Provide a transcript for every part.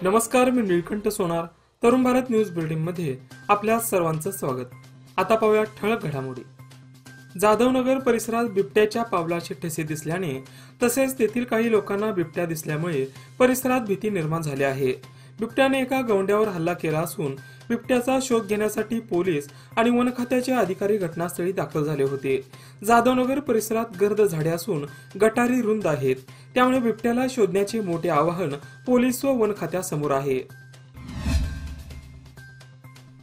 नमस्कार, मी निळकंठ सोनार. Tarun Bharat news bulletin मध्ये आपल्या सर्वांचं स्वागत. आता पाहूया ठळक घडामोडी. जाधवनगर परिसरात बिबट्याच्या पावलाचे ठसे दिसल्याने तसेच तेथील काही लोकांना बिबट्या दिसल्यामुळे परिसरात भीती निर्माण झाली आहे. बिबट्याने एका गवंड्यावर हल्ला केला असून बिबट्याचा शोध घेण्यासाठी पोलीस आणि वन खात्याचे अधिकारी घटनास्थळी दाखल झाले होते. जाधवनगर परिसरात गर्द झाडे असून गटारी रुंद आहेत, त्यामुळे बिबट्याला शोधण्याचे मोठे आवाहन पोलीस व वन खात्यासमोर आहे.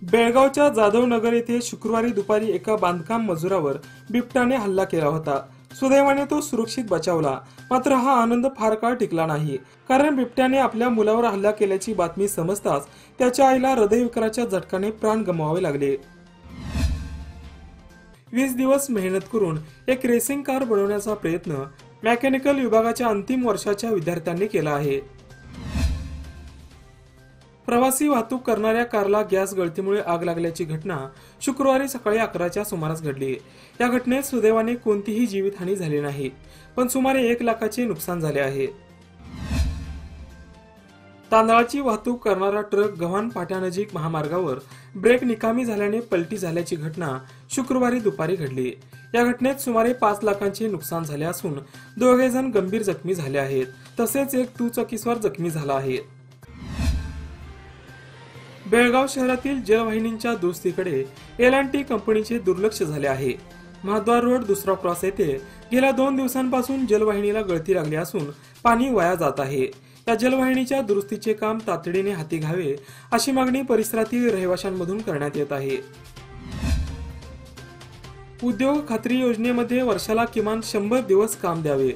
बेळगावच्या जाधवनगर येथे शुक्रवारी दुपारी एका बांधकाम मजुरावर बिबट्याने हल्ला केला होता. सुदैवाने तो सुरक्षित बचावला. मात्र हा आनंद फार काळ टिकला नाही, कारण बिबट्याने आपल्या मुलावर हल्ला केल्याची बातमी समजताच त्याच्या आईला हृदयविकाराच्या झटक्याने प्राण गमवावे लागले. 20 दिवस मेहनत करून एक रेसिंग कार बनवण्याचा प्रयत्न मेकॅनिकल विभागाच्या अंतिम वर्षाच्या विद्यार्थ्यांनी केला आहे. प्रवासी वाहतूक करणाऱ्या कारला गॅस गळतीमुळे आग लागल्याची घटना शुक्रवारी सकाळी 11च्या सुमारास घडली. या घटनेत सुदैवाने कोणतीही जीवितहानी झाली नाही, पण सुमारे 1 लाखाचे नुकसान झाले आहे. तांदळाची वाहतूक करणारा ट्रक गव्हाण फाट्यानजीक महामार्गावर ब्रेक निकामी झाल्याने पलटी झाल्याची घटना शुक्रवारी दुपारी घडली. या घटनेत सुमारे 5 लाखांचे नुकसान झाले असून 2 जण गंभीर जखमी झाले आहेत, तसेच एक दुचाकीस्वार जखमी झाला आहे. बेळगाव शहरातील जलवाहिनींच्या दुरुस्तीकडे L&T कंपनीचे दुर्लक्ष झाले आहे. महाद्वार रोड दुसरा क्रॉस येथे गेल्या 2 दिवसांपासून जलवाहिनीला गळती लागली असून पाणी वाया जात आहे. या जलवाहिनीच्या दुरुस्तीचे काम तातडीने हाती घ्यावे अशी मागणी परिसरातील रहिवाशांमधून करण्यात येत आहे. उद्योग खात्री योजनेमध्ये वर्षाला किमान 100 दिवस काम द्यावे.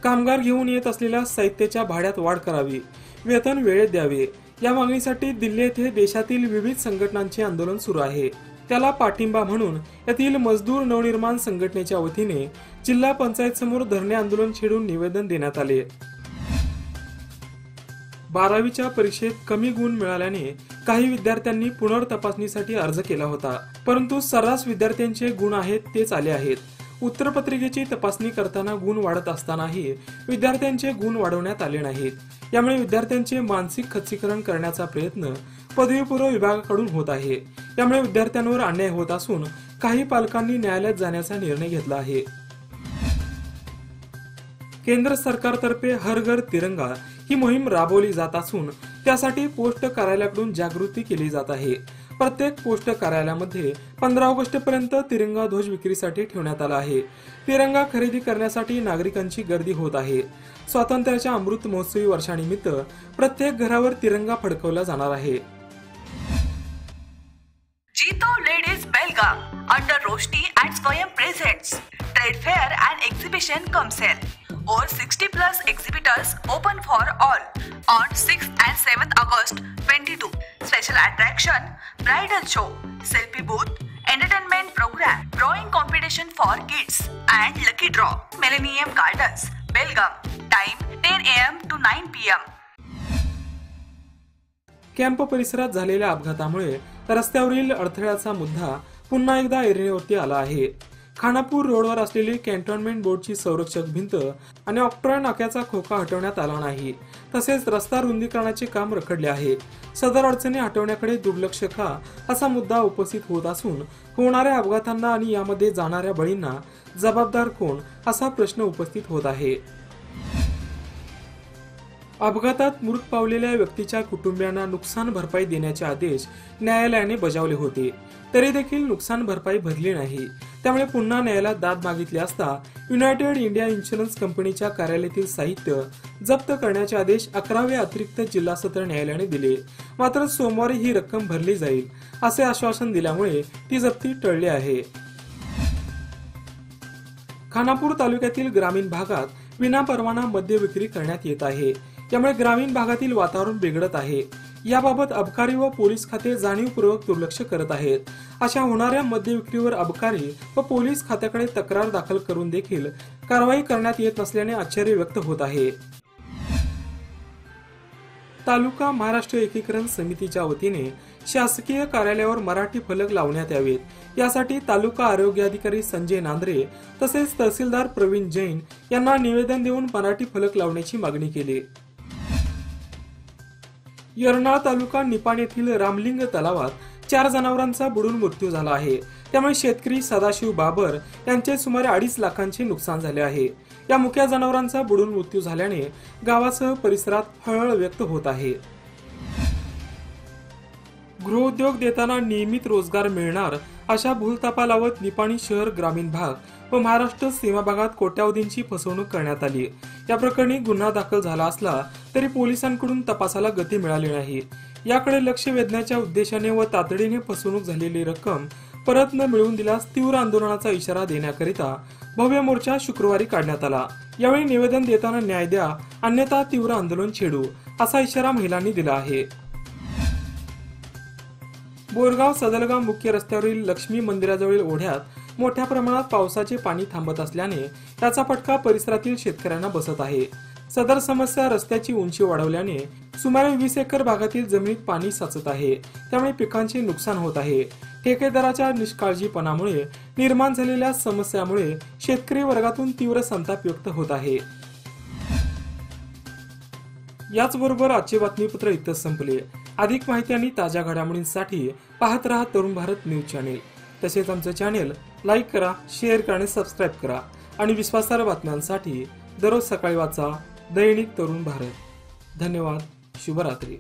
कामगार घेऊन येत असलेल्या साहित्याच्या भाड्यात वाढ करावी. वेतन वेळेत द्यावे. या मागणीसाठी दिल्ली येथे देशातील विविध संघटनांचे आंदोलन सुरू आहे. त्याला पाठिंबा म्हणून येथील मजदूर नवनिर्माण संघटनेच्या वतीने जिल्हा पंचायत समोर धरणे आंदोलन छेडून निवेदन देण्यात आले. 12वीच्या परीक्षेत कमी गुण मिळाल्याने काही विद्यार्थ्यांनी पुनर्तपासणीसाठी अर्ज केला होता, परंतु सर्रास विद्यार्थ्यांचे गुण आहेत तेच आले आहेत. उत्तरपत्रिकेची तपासणी करताना गुण वाढत असतानाही विद्यार्थ्यांचे गुण वाढवण्यात आले नाहीत. यामुळे विद्यार्थ्यांचे मानसिक खच्चीकरण करण्याचा प्रयत्न पदवीपूर्व विभागाकडून होत आहे. यामुळे विद्यार्थ्यांवर अन्याय होत असून काही पालकांनी न्यायालयात जाण्याचा निर्णय घेतला आहे. केंद्र सरकारतर्फे हर घर तिरंगा ही मोहीम राबवली जात असून त्यासाठी पोस्ट कार्यालयाकडून जागृती केली जात आहे. प्रत्येक पोस्ट कार्यालयामध्ये 15 ऑगस्ट पर्यंत तिरंगा ध्वज विक्रीसाठी ठेवण्यात आला आहे. तिरंगा खरेदी करण्यासाठी नागरिकांची गर्दी होत आहे. स्वातंत्र्याच्या अमृत महोत्सवी वर्षानिमित्त प्रत्येक घरावर तिरंगा फडकवला जाणार आहे. जीतो ladies Belgaum under Roshni and Swayam presents trade fair and exhibition come sale. Over 60+ exhibitors open for all on 6th and 7th August 22. Special attraction, bridal show, selfie booth, entertainment program, drawing competition for kids and lucky draw. Millennium Gardens, Belgaum. Time 10 AM to 9 PM. Camp परिसरात झालेल्या अपघातामुळे रस्त्यावरील अडथळ्याचा मुद्दा पुन्हा एकदा ऐरणीवरती आला आहे. खानापूर रोडवर असलेली कॅन्टोन्मेंट बोर्डची संरक्षक भिंत आणि ऑक्ट्रॉय नाक्याचा खोका हटवण्यात आला नाही. तसेच रस्ता रुंदीकरणाचे काम रखडले आहे. सदर अडचणी हटवण्याकडे दुर्लक्ष का असा मुद्दा उपस्थित होत असून होणाऱ्या अपघातांना आणि यामध्ये जाणाऱ्या बळींना जबाबदार कोण असा प्रश्न उपस्थित होत आहे. अपघातात मृत पावलेल्या व्यक्तीच्या कुटुंबियांना नुकसान भरपाई देण्याचे आदेश न्यायालयाने बजावले होते, तरी देखील नुकसान भरपाई भरली नाही. त्यामुळे पुन्हा न्यायालयात दाद मागितली असता युनायटेड इंडिया इन्शुरन्स कंपनीच्या कार्यालयातील साहित्य जप्त करण्याचे आदेश 11वे अतिरिक्त जिल्हा सत्र न्यायालयाने दिले. मात्र सोमवारी ही रक्कम भरली जाईल असे आश्वासन दिल्यामुळे ती जप्ती टळली आहे. खानापूर तालुक्यातील ग्रामीण भागात विनापरवाना मद्य विक्री करण्यात येत आहे. यामुळे ग्रामीण भागातील वातावरण बिघडत आहे. याबाबत अबकारी व पोलीस खाते जाणीवपूर्वक दुर्लक्ष करत आहेत. अशा होणाऱ्या मद्य विक्रीवर अबकारी व पोलीस खात्याकडे तक्रार दाखल करून देखील कारवाई करण्यात येत नसल्याने आश्चर्य व्यक्त होत आहे. तालुका महाराष्ट्र एकीकरण समितीच्या वतीने शासकीय कार्यालयावर मराठी फलक लावण्यात यावेत, यासाठी तालुका आरोग्य अधिकारी संजय नांद्रे तसेच तहसीलदार प्रवीण जैन यांना निवेदन देऊन मराठी फलक लावण्याची मागणी केली. यरनाळ तालुका निपाण येथील रामलिंग तलावात 4 जनावरांचा बुडून मृत्यू झाला आहे। त्यामुळे शेतकरी सदाशिव बाबर यांचे सुमारे 2.5 लाखांचे नुकसान झाले आहे। या मुक्या जनावरांचा बुडून मृत्यू झाल्याने गावासह परिसरात हळहळ व्यक्त होत आहे। गृहोद्योग देताना नियमित रोजगार मिळणार अशा भूलथापा लावत निपाणी शहर, ग्रामीण भाग व महाराष्ट्र सीमा भागात कोट्यावधींची फसवणूक करण्यात आली। या प्रकरणी गुन्हा दाखल झाला असला तरी पोलिसांकडून तपासाला गती मिळाली नाही। याकडे लक्ष वेधण्याच्या उद्देशाने व तातडीने फसवणूक झालेली रक्कम परत न मिळवून दिल्यास तीव्र आंदोलनाचा इशारा देण्याकरिता भव्य मोर्चा शुक्रवारी काढण्यात आला। यावेळी निवेदन देताना न्याय द्या, अन्यथा तीव्र आंदोलन छेडू असा इशारा महिलांनी दिला आहे। बोरगाव सदलगाव मुख्य रस्त्यावरील लक्ष्मी मंदिराजवळील ओढ्यात मोठ्या प्रमाणात पावसाचे पाणी थांबत असल्याने त्याचा फटका परिसरातील शेतकऱ्यांना बसत आहे। सदर समस्या रस्त्याची उंची वाढवल्याने सुमारे 20 एकर भागातील जमिनीत पाणी साचत आहे। त्यामुळे पिकांचे नुकसान होत आहे। ठेकेदाराच्या निष्काळजीपणामुळे निर्माण झालेल्या समस्यामुळे शेतकरी वर्गातून तीव्र संताप व्यक्त होत आहे। याचबरोबर आजचे बातमीपत्र इथंच संपले। अधिक माहिती आणि ताज्या घडामोडींसाठी पाहत रहा तरुण भारत न्यूज चॅनेल। तसेच आमचं चॅनेल लाईक करा, शेअर करा आणि सबस्क्राईब करा आणि विश्वासार्ह बातम्यांसाठी दररोज सकाळी वाचा दैनिक तरुण भारत। धन्यवाद। शुभरात्री।